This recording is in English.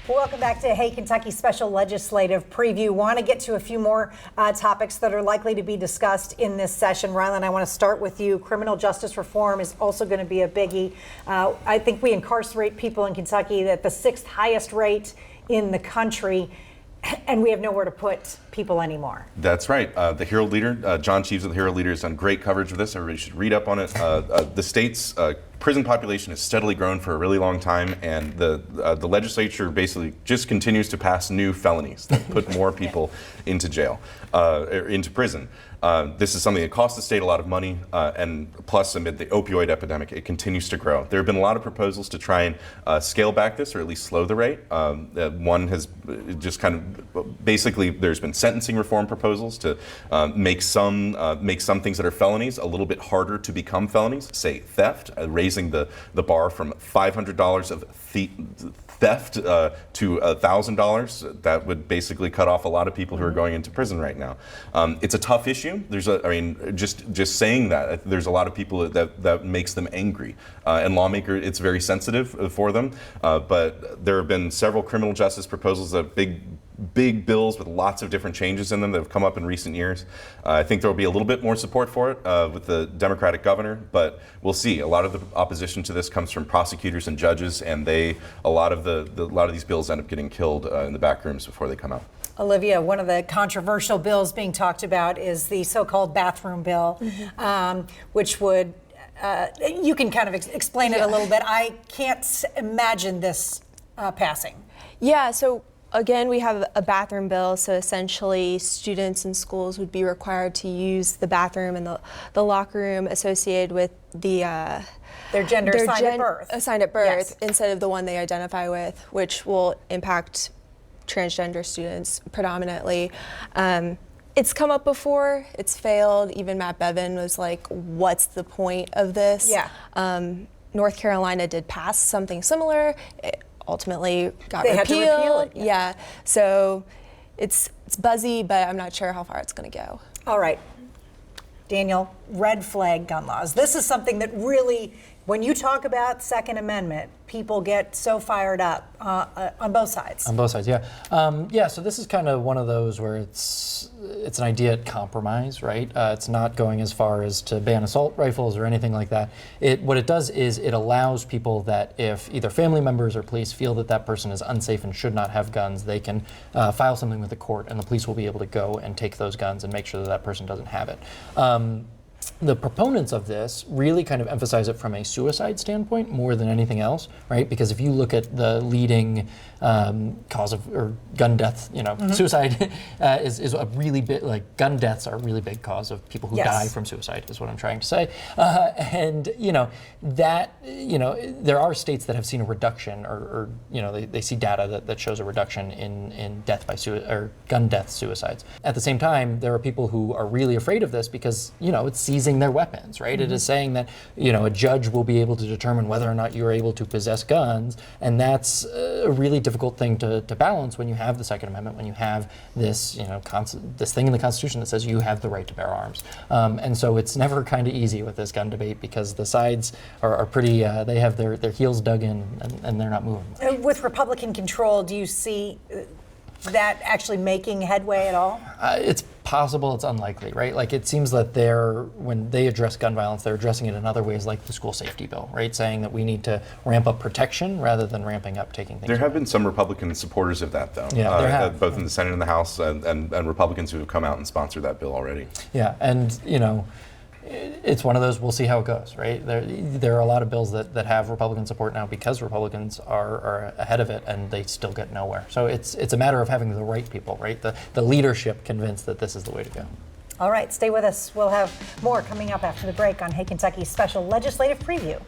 Welcome back to Hey Kentucky Special Legislative Preview. Want to get to a few more topics that are likely to be discussed in this session. Rylan, I want to start with you. Criminal justice reform is also going to be a biggie. I think we incarcerate people in Kentucky at the 6th highest rate in the country, and we have nowhere to put people anymore. That's right. The Herald Leader, John Cheves of the Herald Leader, has done great coverage of this. Everybody should read up on it. The state's prison population has steadily grown for a really long time, and the legislature basically just continues to pass new felonies that put more people into jail, into prison. This is something that costs the state a lot of money, and plus amid the opioid epidemic, it continues to grow. There have been a lot of proposals to try and scale back this, or at least slow the rate. One has just kind of, basically there's been sentencing reform proposals to make some things that are felonies a little bit harder to become felonies, say theft, raising the bar from $500 of theft to $1,000. That would basically cut off a lot of people who are going into prison right now. It's a tough issue. Just saying that, there's a lot of people that makes them angry, and lawmakers, it's very sensitive for them. But there have been several criminal justice proposals that big bills with lots of different changes in them that have come up in recent years. I think there will be a little bit more support for it with the Democratic governor, but we'll see. A lot of the opposition to this comes from prosecutors and judges, and a lot of these bills end up getting killed in the back rooms before they come out. Olivia, one of the controversial bills being talked about is the so-called bathroom bill, which would, you can kind of explain it a little bit. I can't imagine this passing. Yeah, so again, we have a bathroom bill, so essentially students in schools would be required to use the bathroom and the locker room associated with their gender assigned at birth. Yes. Instead of the one they identify with, which will impact transgender students predominantly. It's come up before, it's failed. Even Matt Bevin was like, what's the point of this? Yeah. North Carolina did pass something similar. It ultimately got repealed. Had to repeal it. Yeah. So it's buzzy, but I'm not sure how far it's going to go. All right. Daniel, red flag gun laws. This is something that really, when you talk about Second Amendment, people get so fired up on both sides. On both sides, yeah. So this is kind of one of those where it's an idea at compromise, right? It's not going as far as to ban assault rifles or anything like that. What it does is it allows people that if either family members or police feel that that person is unsafe and should not have guns, they can file something with the court, and the police will be able to go and take those guns and make sure that that person doesn't have it. The proponents of this really kind of emphasize it from a suicide standpoint more than anything else, right? Because if you look at the leading cause of or gun death, suicide is a really big, like gun deaths are a really big cause of people who die from suicide, is what I'm trying to say. There are states that have seen a reduction, or they see data that shows a reduction in death by or gun death suicides. At the same time, there are people who are really afraid of this because it's seizing their weapons, right? It is saying that a judge will be able to determine whether or not you're able to possess guns, and that's a really difficult thing to balance when you have the Second Amendment, when you have this this thing in the Constitution that says you have the right to bear arms. And so it's never kind of easy with this gun debate because the sides are pretty, they have their heels dug in and they're not moving much. With Republican control, do you see that actually making headway at all? It's possible, it's unlikely, right? Like it seems that when they address gun violence, they're addressing it in other ways like the school safety bill, right? Saying that we need to ramp up protection rather than ramping up taking things There away. have been some Republican supporters of that, though. Yeah, there have. Both in the Senate and the House, and Republicans who have come out and sponsored that bill already. Yeah, and it's one of those, we'll see how it goes, right? There are a lot of bills that have Republican support now because Republicans are ahead of it and they still get nowhere. So it's a matter of having the right people, right? The leadership convinced that this is the way to go. All right, stay with us. We'll have more coming up after the break on Hey Kentucky Special Legislative Preview.